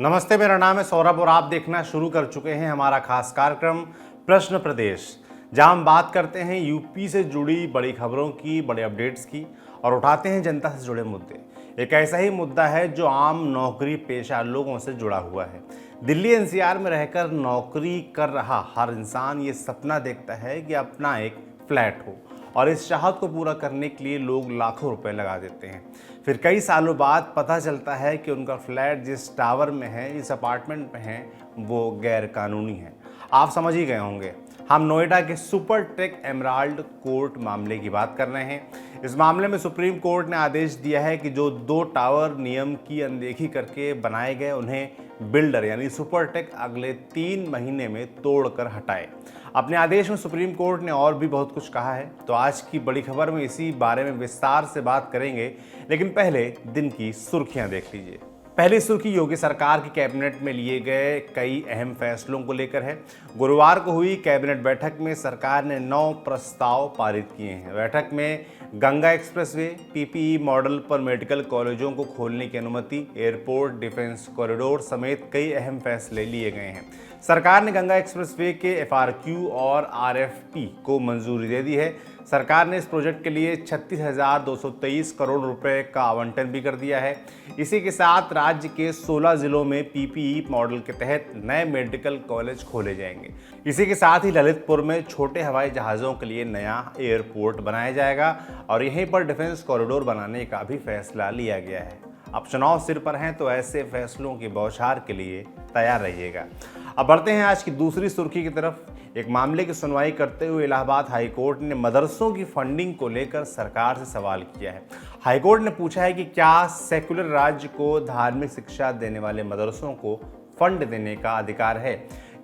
नमस्ते, मेरा नाम है सौरभ और आप देखना शुरू कर चुके हैं हमारा खास कार्यक्रम प्रश्न प्रदेश, जहां हम बात करते हैं यूपी से जुड़ी बड़ी खबरों की, बड़े अपडेट्स की और उठाते हैं जनता से जुड़े मुद्दे। एक ऐसा ही मुद्दा है जो आम नौकरी पेशा लोगों से जुड़ा हुआ है। दिल्ली एनसीआर में रहकर नौकरी कर रहा हर इंसान ये सपना देखता है कि अपना एक फ्लैट हो और इस चाहत को पूरा करने के लिए लोग लाखों रुपए लगा देते हैं। फिर कई सालों बाद पता चलता है कि उनका फ्लैट जिस टावर में है, इस अपार्टमेंट में है, वो गैर कानूनी है। आप समझ ही गए होंगे, हम नोएडा के सुपर टेक एमराल्ड कोर्ट मामले की बात कर रहे हैं। इस मामले में सुप्रीम कोर्ट ने आदेश दिया है कि जो 2 टावर नियम की अनदेखी करके बनाए गए, उन्हें बिल्डर यानी सुपर टेक अगले 3 महीने में तोड़कर हटाए। अपने आदेश में सुप्रीम कोर्ट ने और भी बहुत कुछ कहा है, तो आज की बड़ी खबर में इसी बारे में विस्तार से बात करेंगे। लेकिन पहले दिन की सुर्खियां देख लीजिए। पहली सुर्खी योगी सरकार की कैबिनेट में लिए गए कई अहम फैसलों को लेकर है। गुरुवार को हुई कैबिनेट बैठक में सरकार ने 9 प्रस्ताव पारित किए हैं। बैठक में गंगा एक्सप्रेसवे, पीपीई मॉडल पर मेडिकल कॉलेजों को खोलने की अनुमति, एयरपोर्ट डिफेंस कॉरिडोर समेत कई अहम फैसले लिए गए हैं। सरकार ने गंगा एक्सप्रेसवे के एफआरक्यू और आरएफपी को मंजूरी दे दी है। सरकार ने इस प्रोजेक्ट के लिए 36,223 करोड़ रुपए का आवंटन भी कर दिया है। इसी के साथ राज्य के 16 जिलों में पीपीई मॉडल के तहत नए मेडिकल कॉलेज खोले जाएंगे। इसी के साथ ही ललितपुर में छोटे हवाई जहाज़ों के लिए नया एयरपोर्ट बनाया जाएगा और यहीं पर डिफेंस कॉरिडोर बनाने का भी फैसला लिया गया है। अब चुनाव सिर पर हैं, तो ऐसे फैसलों की बौछार के लिए तैयार रहिएगा। अब बढ़ते हैं आज की दूसरी सुर्खी की तरफ। एक मामले की सुनवाई करते हुए इलाहाबाद हाईकोर्ट ने मदरसों की फंडिंग को लेकर सरकार से सवाल किया है। हाईकोर्ट ने पूछा है कि क्या सेक्युलर राज्य को धार्मिक शिक्षा देने वाले मदरसों को फंड देने का अधिकार है?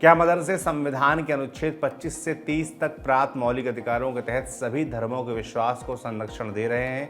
क्या मदरसे संविधान के अनुच्छेद 25 से 30 तक प्राप्त मौलिक अधिकारों के तहत सभी धर्मों के विश्वास को संरक्षण दे रहे हैं?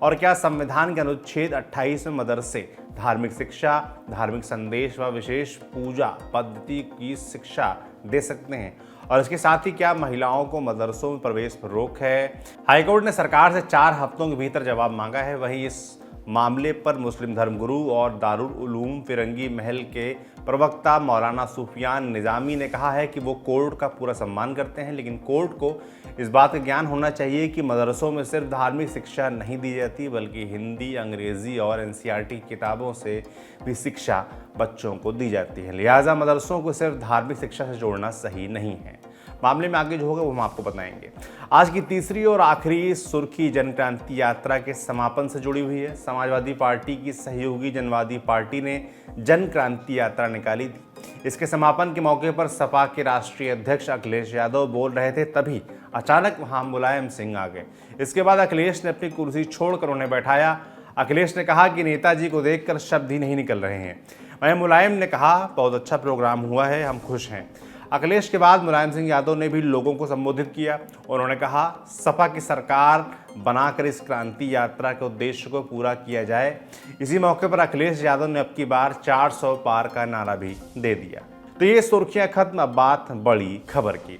और क्या संविधान के अनुच्छेद 28 में मदरसे धार्मिक शिक्षा, धार्मिक संदेश व विशेष पूजा पद्धति की शिक्षा दे सकते हैं? और इसके साथ ही क्या महिलाओं को मदरसों में प्रवेश पर रोक है? हाईकोर्ट ने सरकार से 4 हफ्तों के भीतर जवाब मांगा है। वहीं इस मामले पर मुस्लिम धर्मगुरु और दारुल उलूम फिरंगी महल के प्रवक्ता मौलाना सुफियान निजामी ने कहा है कि वो कोर्ट का पूरा सम्मान करते हैं, लेकिन कोर्ट को इस बात का ज्ञान होना चाहिए कि मदरसों में सिर्फ धार्मिक शिक्षा नहीं दी जाती, बल्कि हिंदी, अंग्रेजी और एनसीईआरटी किताबों से भी शिक्षा बच्चों को दी जाती है। लिहाजा मदरसों को सिर्फ धार्मिक शिक्षा से जोड़ना सही नहीं है। मामले में आगे जो होगा वो हम आपको बताएंगे। आज की तीसरी और आखिरी सुर्खी जन क्रांति यात्रा के समापन से जुड़ी हुई है। समाजवादी पार्टी की सहयोगी जनवादी पार्टी ने जन क्रांति यात्रा निकाली थी। इसके समापन के मौके पर सपा के राष्ट्रीय अध्यक्ष अखिलेश यादव बोल रहे थे, तभी अचानक वहां मुलायम सिंह आ गए। इसके बाद अखिलेश ने अपनी कुर्सी छोड़कर उन्हें बैठाया। अखिलेश ने कहा कि नेताजी को देखकर शब्द ही नहीं निकल रहे हैं। वहीं मुलायम ने कहा, बहुत अच्छा प्रोग्राम हुआ है, हम खुश हैं। अखिलेश के बाद मुलायम सिंह यादव ने भी लोगों को संबोधित किया। उन्होंने कहा, सपा की सरकार बनाकर इस क्रांति यात्रा के उद्देश्य को पूरा किया जाए। इसी मौके पर अखिलेश यादव ने अब की बार 400 पार का नारा भी दे दिया। तो ये सुर्खियां खत्म, अब बात बड़ी खबर की।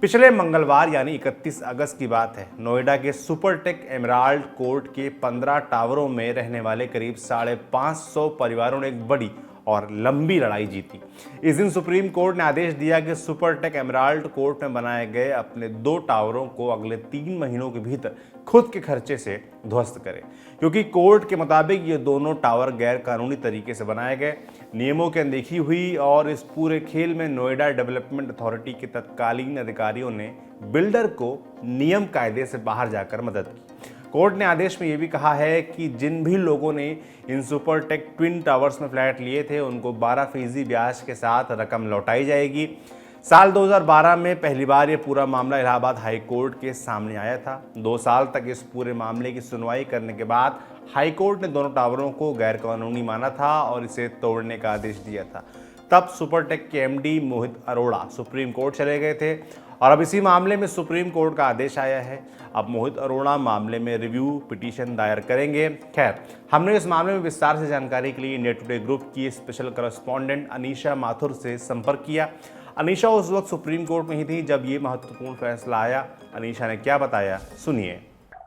पिछले मंगलवार यानी 31 अगस्त की बात है। नोएडा के सुपरटेक एमराल्ड कोर्ट के 15 टावरों में रहने वाले करीब 550 परिवारों ने एक बड़ी और लंबी लड़ाई जीती। इस दिन सुप्रीम कोर्ट ने आदेश दिया कि सुपरटेक एमराल्ड कोर्ट में बनाए गए अपने 2 टावरों को अगले 3 महीनों के भीतर खुद के खर्चे से ध्वस्त करें, क्योंकि कोर्ट के मुताबिक ये दोनों टावर गैर कानूनी तरीके से बनाए गए, नियमों की अनदेखी हुई और इस पूरे खेल में नोएडा डेवलपमेंट अथॉरिटी के तत्कालीन अधिकारियों ने बिल्डर को नियम कायदे से बाहर जाकर मदद की। कोर्ट ने आदेश में यह भी कहा है कि जिन भी लोगों ने इन सुपरटेक ट्विन टावर्स में फ्लैट लिए थे, उनको 12% ब्याज के साथ रकम लौटाई जाएगी। साल 2012 में पहली बार ये पूरा मामला इलाहाबाद हाई कोर्ट के सामने आया था। 2 साल तक इस पूरे मामले की सुनवाई करने के बाद हाई कोर्ट ने दोनों टावरों को गैरकानूनी माना था और इसे तोड़ने का आदेश दिया था। तब सुपरटेक के एमडी मोहित अरोड़ा सुप्रीम कोर्ट चले गए थे और अब इसी मामले में सुप्रीम कोर्ट का आदेश आया है। अब मोहित अरोड़ा मामले में रिव्यू पिटीशन दायर करेंगे। खैर, हमने इस मामले में विस्तार से जानकारी के लिए इंडिया टुडे ग्रुप की स्पेशल करस्पॉन्डेंट अनीशा माथुर से संपर्क किया। अनीशा उस वक्त सुप्रीम कोर्ट में ही थी जब ये महत्वपूर्ण फैसला आया। अनीशा ने क्या बताया, सुनिए।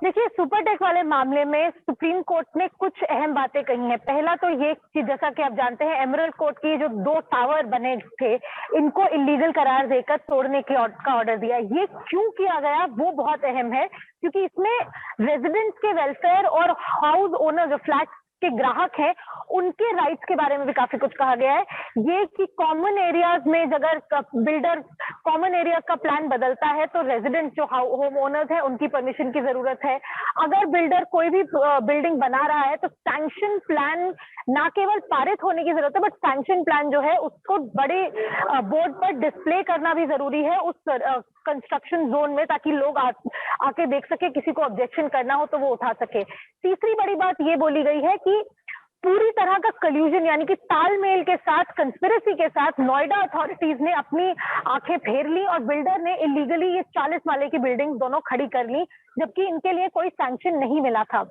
देखिए, सुपरटेक वाले मामले में सुप्रीम कोर्ट ने कुछ अहम बातें कही हैं। पहला तो ये कि जैसा कि आप जानते हैं, एमरल्ड कोर्ट की जो 2 टावर बने थे, इनको इलीगल करार देकर तोड़ने का ऑर्डर दिया। ये क्यों किया गया वो बहुत अहम है, क्योंकि इसमें रेजिडेंट्स के वेलफेयर और हाउस ओनर जो फ्लैट के ग्राहक हैं, उनके राइट्स के बारे में भी काफी कुछ कहा गया है। ये कि कॉमन एरियाज में अगर बिल्डर कॉमन एरिया का प्लान बदलता है तो रेजिडेंट जो होम ओनर्स हैं उनकी परमिशन की जरूरत है। अगर बिल्डर कोई भी बिल्डिंग बना रहा है तो सैंक्शन प्लान ना केवल पारित होने की जरूरत है, बट सैंक्शन प्लान जो है उसको बड़े बोर्ड पर डिस्प्ले करना भी जरूरी है उस कंस्ट्रक्शन जोन में, ताकि लोग आके देख सके, किसी को ऑब्जेक्शन करना हो तो वो उठा सके। तीसरी बड़ी बात ये बोली गई है कि पूरी तरह का कल्यूजन यानी कि तालमेल के साथ, कंस्पिरेसी के साथ नोएडा अथॉरिटीज ने अपनी आंखें फेर ली और बिल्डर ने इलीगली ये 40 माले की बिल्डिंग दोनों खड़ी कर ली, जबकि इनके लिए कोई सैंक्शन नहीं मिला था।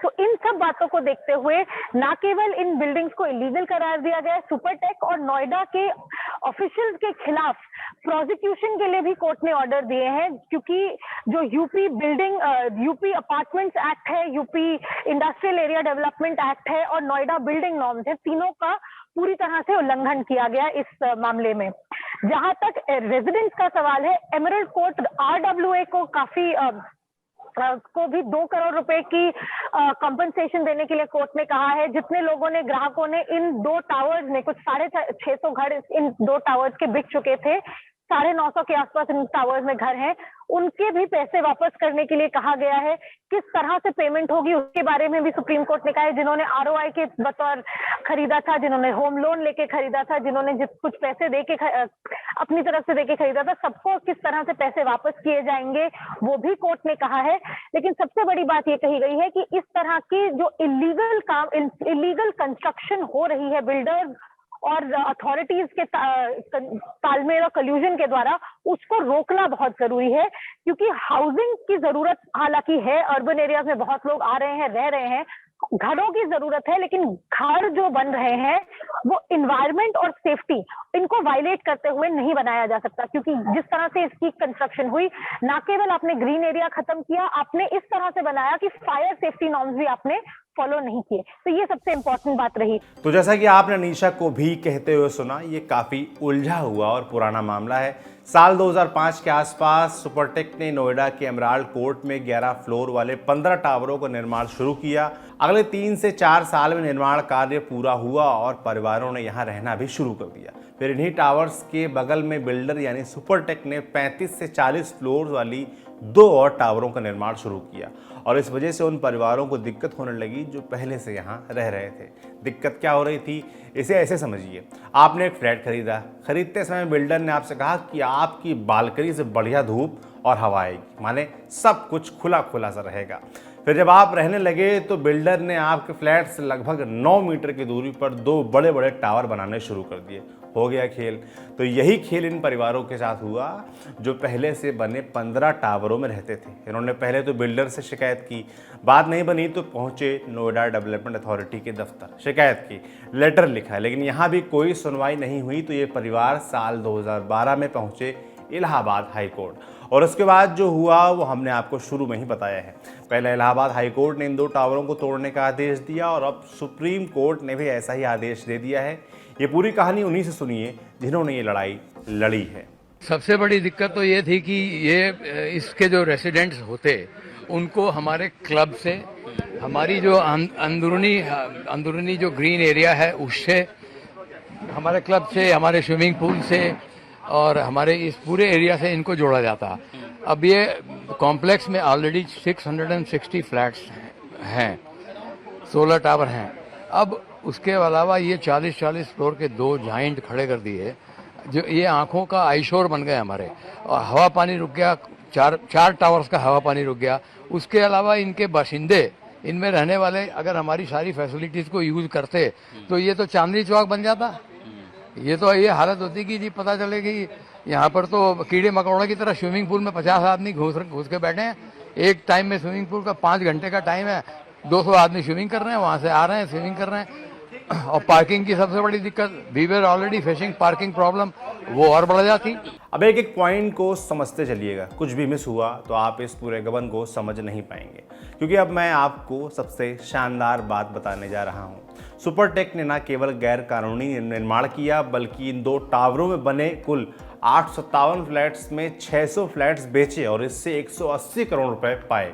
तो इन सब बातों को देखते हुए ना केवल इन बिल्डिंग्स को इलीगल करार दिया गया, सुपरटेक और नोएडा के ऑफिशियल्स के खिलाफ प्रोसिक्यूशन के लिए भी कोर्ट ने ऑर्डर दिए हैं, क्योंकि जो यूपी अपार्टमेंट्स एक्ट है, UP industrial area development act है और नोएडा बिल्डिंग नॉर्म्स है, तीनों का पूरी तरह से उल्लंघन किया गया इस मामले में। जहां तक रेजिडेंट्स का सवाल है, एमरल्ड कोर्ट RWA को को भी 2 करोड़ रुपए की कंपनसेशन देने के लिए कोर्ट ने कहा है। जितने लोगों ने, ग्राहकों ने इन 2 टावर्स में, कुछ 650 घर इन 2 टावर्स के बिक चुके थे, 950 के आसपास इन टावर्स में घर हैं, उनके भी पैसे वापस करने के लिए कहा गया है। किस तरह से पेमेंट होगी उसके बारे में भी सुप्रीम कोर्ट ने कहा है। जिन्होंने ROI के बतौर खरीदा था, जिन्होंने होम लोन लेके खरीदा था, जिन्होंने कुछ पैसे देके अपनी तरफ से देके खरीदा था, सबको किस तरह से पैसे वापस किए जाएंगे वो भी कोर्ट ने कहा है। लेकिन सबसे बड़ी बात ये कही गई है कि इस तरह की जो इलीगल कंस्ट्रक्शन हो रही है बिल्डर्स और अथॉरिटीज के तालमेल और कल्यूजन के द्वारा, उसको रोकना बहुत जरूरी है, क्योंकि हाउसिंग की जरूरत हालांकि है, अर्बन एरियाज में बहुत लोग आ रहे हैं, रह रहे हैं, घरों की जरूरत है, लेकिन घर जो बन रहे हैं वो इन्वायरमेंट और सेफ्टी, इनको वायलेट करते हुए नहीं बनाया जा सकता। क्योंकि जिस तरह से इसकी कंस्ट्रक्शन हुई, ना केवल आपने ग्रीन एरिया खत्म किया, आपने इस तरह से बनाया कि फायर सेफ्टी नॉर्म्स भी आपने फॉलो नहीं किए। तो ये सबसे इंपॉर्टेंट बात रही। तो जैसा कि आपने निशा को भी कहते हुए सुना, ये काफ़ी उलझा हुआ और पुराना मामला है। साल 2005 के आसपास सुपरटेक ने नोएडा के एमराल्ड कोर्ट में 11 फ्लोर वाले 15 टावरों का निर्माण शुरू किया। अगले 3 से 4 साल में निर्माण कार्य पूरा हुआ और परिवारों ने यहाँ रहना भी शुरू कर दिया। फिर इन्हीं टावर्स के बगल में बिल्डर यानी सुपरटेक ने 35 से 40 फ्लोर वाली 2 और टावरों का निर्माण शुरू किया, और इस वजह से उन परिवारों को दिक्कत होने लगी जो पहले से यहाँ रह रहे थे। दिक्कत क्या हो रही थी, इसे ऐसे समझिए। आपने एक फ्लैट खरीदा, खरीदते समय बिल्डर ने आपसे कहा कि आपकी बालकनी से बढ़िया धूप और हवा आएगी, माने सब कुछ खुला खुला सा रहेगा। फिर जब आप रहने लगे तो बिल्डर ने आपके फ्लैट से लगभग 9 मीटर की दूरी पर 2 बड़े बड़े टावर बनाने शुरू कर दिए। हो गया खेल। तो यही खेल इन परिवारों के साथ हुआ जो पहले से बने 15 टावरों में रहते थे। इन्होंने पहले तो बिल्डर से शिकायत की, बात नहीं बनी तो पहुंचे नोएडा डेवलपमेंट अथॉरिटी के दफ्तर, शिकायत की, लेटर लिखा, लेकिन यहाँ भी कोई सुनवाई नहीं हुई। तो ये परिवार साल 2012 में पहुंचे इलाहाबाद हाई कोर्ट, और उसके बाद जो हुआ वो हमने आपको शुरू में ही बताया है। पहले इलाहाबाद हाई कोर्ट ने इन 2 टावरों को तोड़ने का आदेश दिया, और अब सुप्रीम कोर्ट ने भी ऐसा ही आदेश दे दिया है। ये पूरी कहानी उन्हीं से सुनिए जिन्होंने ये लड़ाई लड़ी है। सबसे बड़ी दिक्कत तो ये थी कि ये इसके जो रेसिडेंट्स होते उनको हमारे क्लब से, हमारी जो अंदरूनी जो ग्रीन एरिया है उससे, हमारे क्लब से, हमारे स्विमिंग पूल से और हमारे इस पूरे एरिया से इनको जोड़ा जाता। अब ये कॉम्प्लेक्स में ऑलरेडी 660 फ्लैट्स हैं, 16 टावर हैं। अब उसके अलावा ये 40-40 फ्लोर के 2 जाइंट खड़े कर दिए, जो ये आंखों का आइशोर बन गए हमारे, और हवा पानी रुक गया, 4 टावर्स का हवा पानी रुक गया। उसके अलावा इनके बाशिंदे, इनमें रहने वाले अगर हमारी सारी फैसिलिटीज को यूज करते तो ये तो चांदनी चौक बन जाता। ये तो ये हालत होती कि जी पता चले कि यहाँ पर तो कीड़े मकोड़ों की तरह स्विमिंग पूल में 50 आदमी घुस के बैठे हैं। एक टाइम में स्विमिंग पूल का 5 घंटे का टाइम है, 200 आदमी स्विमिंग कर रहे हैं, वहां से आ रहे हैं, स्विमिंग कर रहे हैं। और पार्किंग की सबसे बड़ी दिक्कत, we were already facing parking problem, वो और बढ़ जाती। अब एक एक पॉइंट को समझते चलिएगा, कुछ भी मिस हुआ तो आप इस पूरे गबन को समझ नहीं पाएंगे, क्योंकि अब मैं आपको सबसे शानदार बात बताने जा रहा हूँ। सुपरटेक ने न केवल गैर कानूनी निर्माण किया, बल्कि इन 2 टावरों में बने कुल 857 फ्लैट्स में 600 फ्लैट्स बेचे और इससे 180 करोड़ रुपए पाए,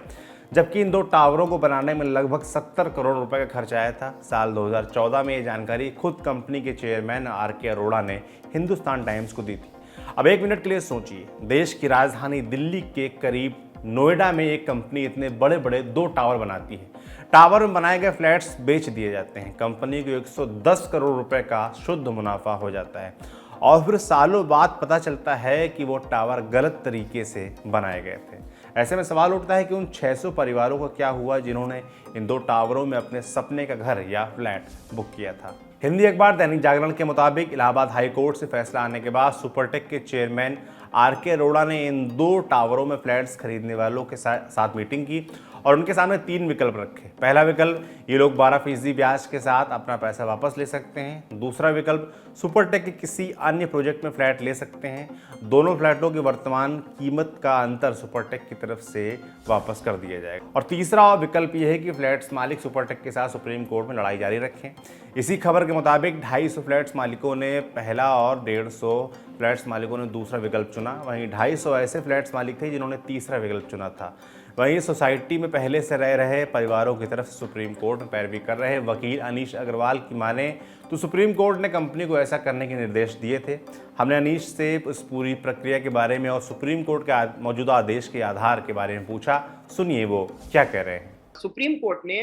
जबकि इन 2 टावरों को बनाने में लगभग 70 करोड़ रुपए का खर्च आया था। साल 2014 में ये जानकारी खुद कंपनी के चेयरमैन RK अरोड़ा ने हिंदुस्तान टाइम्स को दी थी। अब 1 मिनट के लिए सोचिए, देश की राजधानी दिल्ली के करीब नोएडा में एक कंपनी इतने बड़े बड़े 2 टावर बनाती है। टावर में बनाए गए फ्लैट्स बेच दिए जाते हैं, कंपनी को 110 करोड़ रुपए का शुद्ध मुनाफा हो जाता है और फिर सालों बाद पता चलता है कि वो टावर गलत तरीके से बनाए गए थे। ऐसे में सवाल उठता है कि उन 600 परिवारों का क्या हुआ जिन्होंने इन 2 टावरों में अपने सपने का घर या फ्लैट बुक किया था। हिंदी अखबार दैनिक जागरण के मुताबिक इलाहाबाद हाई कोर्ट से फैसला आने के बाद सुपरटेक के चेयरमैन RK अरोड़ा ने इन 2 टावरों में फ्लैट्स खरीदने वालों के साथ मीटिंग की और उनके सामने 3 विकल्प रखे। पहला विकल्प, ये लोग 12% ब्याज के साथ अपना पैसा वापस ले सकते हैं। दूसरा विकल्प, सुपरटेक के किसी अन्य प्रोजेक्ट में फ्लैट ले सकते हैं। दोनों फ्लैटों की वर्तमान कीमत का अंतर सुपरटेक की तरफ से वापस कर दिया जाएगा। और तीसरा विकल्प ये है कि फ्लैट्स मालिक सुपरटेक के साथ सुप्रीम कोर्ट में लड़ाई जारी रखें। इसी खबर के मुताबिक 250 फ्लैट्स मालिकों ने पहला और 150 फ्लैट्स मालिकों ने दूसरा विकल्प चुना। वहीं 250 ऐसे फ्लैट्स मालिक थे जिन्होंने तीसरा विकल्प चुना था। वहीं सोसाइटी में पहले से रह रहे परिवारों की तरफ सुप्रीम कोर्ट में पैरवी कर रहे वकील अनीश अग्रवाल की माने तो सुप्रीम कोर्ट ने कंपनी को ऐसा करने के निर्देश दिए थे। हमने अनीश से इस पूरी प्रक्रिया के बारे में और सुप्रीम कोर्ट के मौजूदा आदेश के आधार के बारे में पूछा। सुनिए वो क्या कह रहे हैं। सुप्रीम कोर्ट ने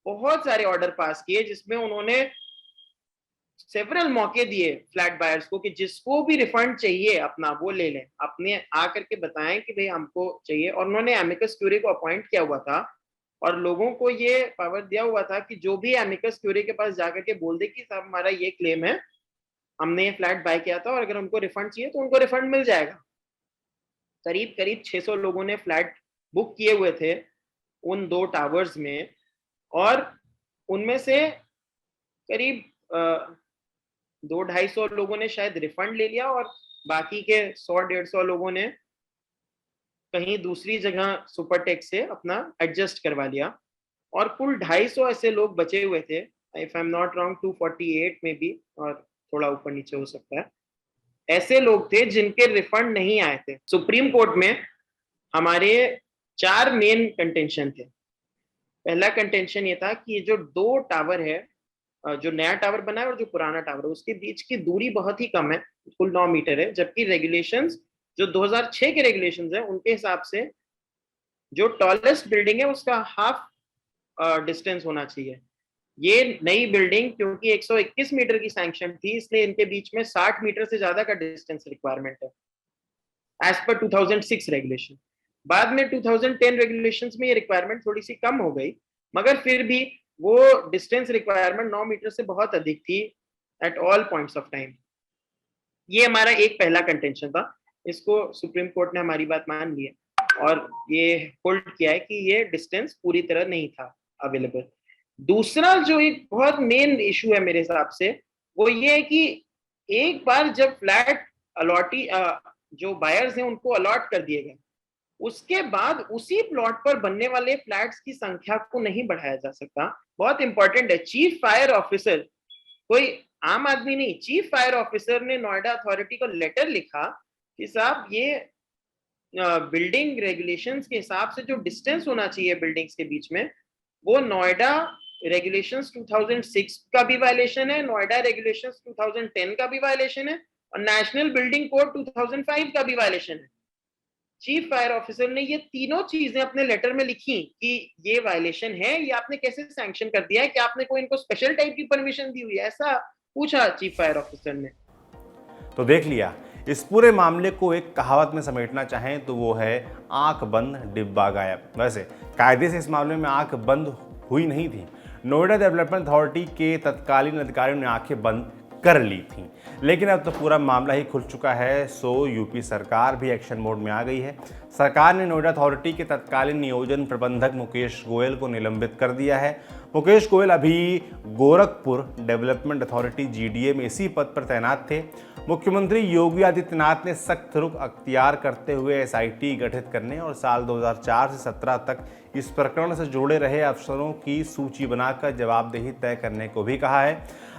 बहुत सारे ऑर्डर पास किए जिसमें उन्होंने सेवरल मौके दिए फ्लैट बायर्स को कि जिसको भी रिफंड चाहिए अपना वो ले लें, अपने आकर के बताएं कि भाई हमको चाहिए। और उन्होंने एमिकस क्यूरी को अपॉइंट किया हुआ था और लोगों को ये पावर दिया हुआ था कि जो भी एमिकस क्यूरी के पास जाकर के बोल दे कि साहब हमारा ये क्लेम है, हमने ये फ्लैट बाय किया था और अगर उनको रिफंड चाहिए तो उनको रिफंड मिल जाएगा। करीब 600 लोगों ने फ्लैट बुक किए हुए थे उन 2 टावर्स में और उनमें से करीब 200-250 लोगों ने शायद रिफंड ले लिया और बाकी के 100-150 लोगों ने कहीं दूसरी जगह सुपरटेक से अपना एडजस्ट करवा लिया और कुल 250 ऐसे लोग बचे हुए थे। If I am not wrong 248 में भी, और थोड़ा ऊपर नीचे हो सकता है, ऐसे लोग थे जिनके रिफंड नहीं आए थे। सुप्रीम कोर्ट में हमारे 4 मेन कंटेंशन थे। पहला कंटेंशन ये था कि ये जो 2 टावर है, जो नया टावर बना है और जो पुराना टावर है, उसके बीच की दूरी बहुत ही कम है, कुल 9 मीटर है, जबकि रेगुलेशंस जो 2006 के रेगुलेशंस है उनके हिसाब से जो टॉलेस्ट बिल्डिंग है उसका हाफ डिस्टेंस होना चाहिए। ये नई बिल्डिंग क्योंकि 121 मीटर की सैंक्शन थी, इसलिए इनके बीच में 60 मीटर से ज्यादा का डिस्टेंस रिक्वायरमेंट है एज पर 2006 रेगुलेशन। बाद में 2010 रेगुलेशंस में ये रिक्वायरमेंट थोड़ी सी कम हो गई, मगर फिर भी वो डिस्टेंस रिक्वायरमेंट 9 मीटर से बहुत अधिक थी at all points of time. ये हमारा एक पहला कंटेंशन था, इसको सुप्रीम कोर्ट ने हमारी बात मान ली है और ये होल्ड किया है कि ये डिस्टेंस पूरी तरह नहीं था अवेलेबल। दूसरा जो एक बहुत मेन इशू है मेरे हिसाब से, वो ये है कि एक बार जब फ्लैट अलॉटी जो बायर्स हैं उनको अलॉट कर दिए गए, उसके बाद उसी प्लॉट पर बनने वाले फ्लैट्स की संख्या को नहीं बढ़ाया जा सकता। बहुत इंपॉर्टेंट है। चीफ फायर ऑफिसर, कोई आम आदमी नहीं, चीफ फायर ऑफिसर ने नोएडा अथॉरिटी को लेटर लिखा कि साहब ये बिल्डिंग रेगुलेशंस के हिसाब से जो डिस्टेंस होना चाहिए बिल्डिंग्स के बीच में, वो नोएडा रेगुलेशंस 2006 का भी वायलेशन है, नोएडा रेगुलेशंस 2010 का भी वायलेशन है और नेशनल बिल्डिंग कोड 2005 का भी वायलेशन है। चीफ फायर ऑफिसर ने ये तीनों चीजें अपने लेटर में लिखी कि ये वायलेशन है, ये आपने कैसे सैंक्शन कर दिया है, कि आपने कोई इनको स्पेशल टाइप की परमिशन दी हुई है, ऐसा पूछा चीफ फायर ऑफिसर ने। तो देख लिया, इस पूरे मामले को एक कहावत में समेटना चाहें तो वो है आंख बंद डिब्बा गायब। वैसे कायदे से इस मामले में आंख बंद हुई नहीं थी, नोएडा डेवलपमेंट अथॉरिटी के तत्कालीन अधिकारियों ने आंखें बंद कर ली थी, लेकिन अब तो पूरा मामला ही खुल चुका है। सो यूपी सरकार भी एक्शन मोड में आ गई है। सरकार ने नोएडा अथॉरिटी के तत्कालीन नियोजन प्रबंधक मुकेश गोयल को निलंबित कर दिया है। मुकेश गोयल अभी गोरखपुर डेवलपमेंट अथॉरिटी GDA में इसी पद पर तैनात थे। मुख्यमंत्री योगी आदित्यनाथ ने सख्त रुख अख्तियार करते हुए SIT गठित करने और साल 2004 से 17 तक इस प्रकरण से जुड़े रहे अफसरों की सूची बनाकर जवाबदेही तय करने को भी कहा है।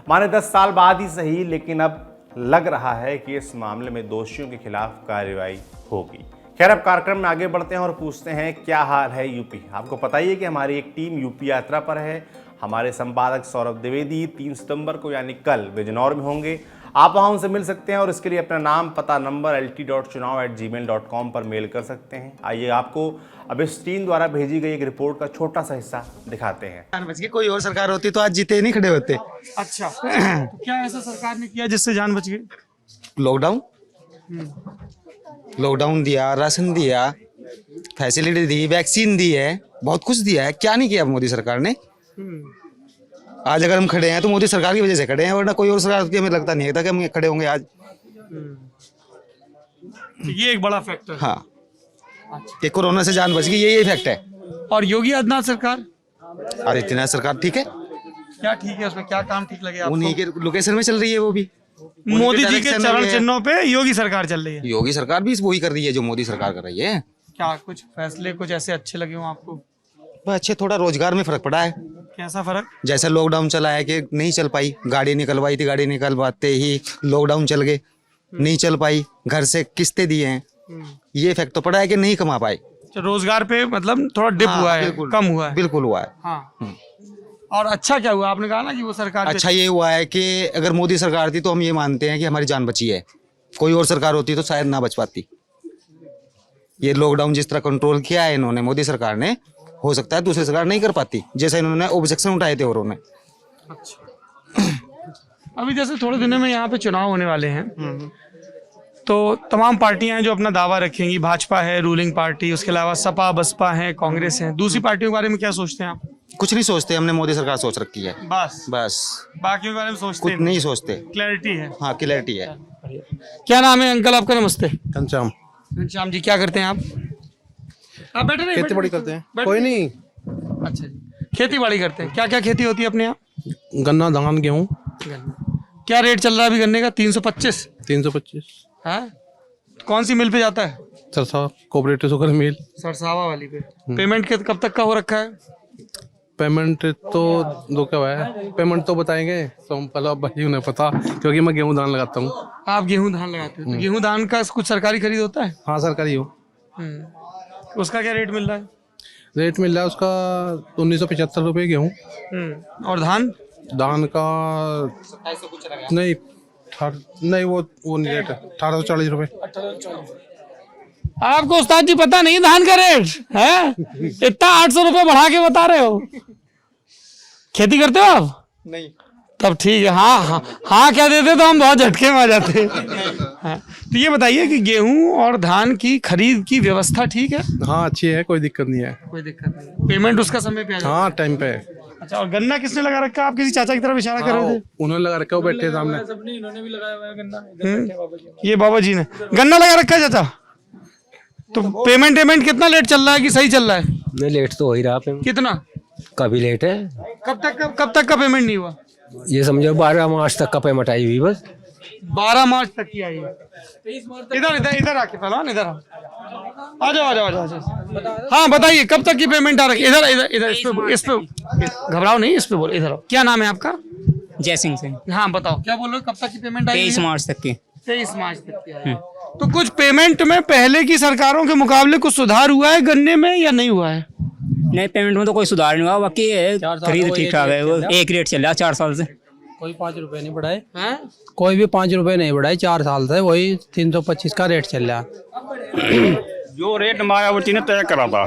माने 10 साल बाद ही सही, लेकिन अब लग रहा है कि इस मामले में दोषियों के खिलाफ कार्रवाई होगी। खैर, अब कार्यक्रम में आगे बढ़ते हैं और पूछते हैं क्या हाल है यूपी। आपको पता ही है कि हमारी एक टीम यूपी यात्रा पर है। हमारे संपादक सौरभ द्विवेदी 3 सितंबर को यानी कल बिजनौर में होंगे। आप वहां उनसे मिल सकते हैं और इसके लिए अपना नाम, पता, नंबर lt.chunav@gmail.com पर मेल कर सकते हैं। आइए आपको अब इस टीम द्वारा भेजी गई एक रिपोर्ट का छोटा सा हिस्सा दिखाते हैं। जान बच गई, कोई और सरकार होती तो आज जीते नहीं खड़े होते। अच्छा, तो क्या ऐसा सरकार ने किया जिससे जान बच गई? लॉकडाउन दिया, राशन दिया, फैसिलिटी दी, वैक्सीन दी है, बहुत कुछ दिया है। क्या नहीं किया मोदी सरकार ने? आज अगर हम खड़े हैं तो मोदी सरकार की वजह से खड़े हैं, वरना कोई और सरकार होती हमें लगता नहीं था कि हम खड़े होंगे आज। तो ये एक बड़ा फैक्टर है। हाँ, कि कोरोना से जान बच गई, यही इफेक्ट है। और योगी आदित्यनाथ सरकार, आदित्यनाथ सरकार ठीक है, क्या ठीक है? उसमें क्या काम ठीक लगे आपको? उन्हीं के लोकेशन में चल रही है वो भी। मोदी जी के डायरेक्शन चरण में है। चिन्हों पे योगी सरकार चल रही है। योगी सरकार भी वही कर रही है जो मोदी सरकार कर रही है। क्या कुछ फैसले कुछ ऐसे अच्छे लगे हो आपको? अच्छे, थोड़ा रोजगार में फर्क पड़ा है। कैसा फर्क? जैसे लॉकडाउन चला है कि नहीं चल पाई, गाड़ी निकलवाई थी, गाड़ी निकलवाते ही लॉकडाउन चल गए, नहीं चल पाई, घर से किस्तें दिए हैं, ये इफेक्ट तो पड़ा है कि नहीं कमा पाए। तो रोजगार पे मतलब थोड़ा डिप हुआ है, बिल्कुल, कम हुआ है। बिल्कुल हुआ है। हाँ। और अच्छा क्या हुआ? आपने कहा ना कि वो सरकार अच्छा ये हुआ है कि अगर मोदी सरकार थी तो हम ये मानते हैं कि हमारी जान बची है। कोई और सरकार होती तो शायद ना बच पाती। ये लॉकडाउन जिस तरह कंट्रोल किया है इन्होंने, मोदी सरकार ने, हो सकता है दूसरी सरकार नहीं कर पाती, जैसे इन्होंने ऑब्जेक्शन उठाए थे औरों ने। अभी जैसे थोड़े दिनों में यहाँ पे चुनाव होने वाले हैं, तो तमाम पार्टियां हैं जो अपना दावा रखेंगी। भाजपा है रूलिंग पार्टी, उसके अलावा सपा, बसपा है, कांग्रेस है। दूसरी पार्टियों के बारे में क्या सोचते हैं आप? कुछ नहीं सोचते, हमने मोदी सरकार सोच रखी है बस बस, बाकियों के बारे में सोचते कुछ नहीं सोचते। क्लैरिटी है। हाँ, क्लैरिटी है। क्या नाम है अंकल आपका? नमस्ते। घनश्याम। घनश्याम जी, क्या करते हैं आप? आप बैठे रहिए, खेती बाड़ी करते हैं। बैठे कोई नहीं, अच्छा जी, खेती बाड़ी करते हैं। क्या क्या खेती होती है अपने यहाँ? गन्ना, धान, गेहूँ। क्या रेट चल रहा है अभी गन्ने का? 325। 325। हाँ, कौन सी मिल पे जाता है? Sarsa cooperative sugar mill. Sarsawa वाली पे। पेमेंट कब तक का हो रखा है? पेमेंट तो दो क्या हुआ है, पेमेंट तो बताएंगे तो हम पहले भाई उन्हें पता, क्योंकि मैं गेहूँ धान लगाता हूँ। आप गेहूं धान लगाते हो, तो गेहूं धान का कुछ सरकारी खरीद होता है? हाँ, सरकारी हो। उसका क्या रेट मिल रहा है? रेट मिल रहा है उसका 1975 रुपये गेहूँ। और धान? धान का नहीं, नहीं वो नहीं रेट है, 1840 रुपये। आपको उस्ताद जी पता नहीं धान का रेट है? इतना 800 रुपये बढ़ा के बता रहे हो। खेती करते हो आप? नहीं। तब ठीक है। हाँ हाँ हाँ क्या देते तो हम बहुत झटके में आ जाते। हाँ, तो ये बताइए कि गेहूं और धान की खरीद की व्यवस्था ठीक है? हाँ, अच्छी है, कोई दिक्कत नहीं है। कोई दिक्कत नहीं। पेमेंट उसका समय पे आ जाता है? हाँ, टाइम पे। अच्छा, और गन्ना किसने लगा रखा? आप किसी चाचा की तरफ इशारा कर रहे थे? उन्होंने लगा रखा, वो बैठे सामने। ये बाबा जी ने गन्ना लगा रखा है चाचा। तो पेमेंट कितना लेट चल रहा है कि सही चल रहा है? नहीं, लेट तो हो ही रहा पेमेंट। कितना? कभी लेट है। कब तक का पेमेंट नहीं हुआ? ये समझो 12 मार्च तक का पेमेंट आई हुई बस। 12 मार्च तक की आई है। इधर आके पहलवान, इधर आ जाओ। हाँ बताइए, कब तक की पेमेंट आ रही है? इधर इस पे घबराओ नहीं, इस पे बोलो। इधर आओ। क्या नाम है आपका? जय सिंह से। हाँ बताओ, क्या बोल रहे हो? कब तक की पेमेंट आई? 23 मार्च तक की। 23 मार्च तक की आई। तो कुछ पेमेंट में पहले की सरकारों के मुकाबले कुछ सुधार हुआ है गन्ने में या नहीं हुआ है? नहीं, पेमेंट में तो कोई सुधार नहीं हुआ। बाकी खरीद ठीक ठाक है, वो एक रेट चल रहा है 4 साल से। कोई 5 रुपए नहीं बढ़ाए, कोई भी 5 रुपए नहीं बढ़ाए 4 साल से, वही 325 का रेट चल रहा है। जो रेट मायावती ने तय करा था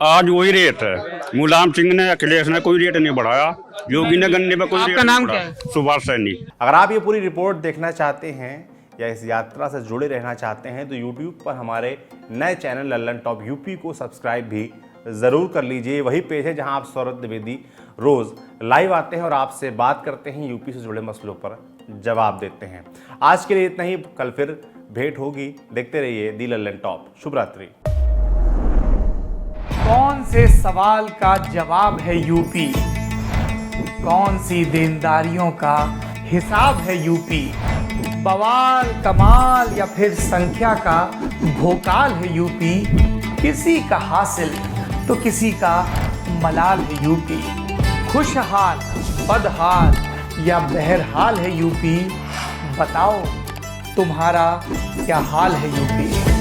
आज वही रेट है। मुलायम सिंह ने, अखिलेश ने कोई रेट नहीं बढ़ाया। योगी ने गन्ने में कोई रेट आपका नाम नहीं क्या है? बढ़ाया। सुभाष सैनी। अगर आप ये पूरी रिपोर्ट देखना चाहते हैं या इस यात्रा से जुड़े रहना चाहते हैं तो YouTube पर हमारे नए चैनल लल्लन टॉप यूपी को सब्सक्राइब भी ज़रूर कर लीजिए। वही पेज है जहां आप सौरभ द्विवेदी रोज़ लाइव आते हैं और आपसे बात करते हैं, यूपी से जुड़े मसलों पर जवाब देते हैं। आज के लिए इतना ही, कल फिर भेंट होगी। देखते रहिए दी लल्लन टॉप। शुभ रात्रि। कौन से सवाल का जवाब है यूपी? कौन सी देनदारियों का हिसाब है यूपी। बवाल कमाल या फिर संख्या का भोकाल है यूपी। किसी का हासिल तो किसी का मलाल है यूपी। खुशहाल बदहाल या बहरहाल है यूपी। बताओ तुम्हारा क्या हाल है यूपी।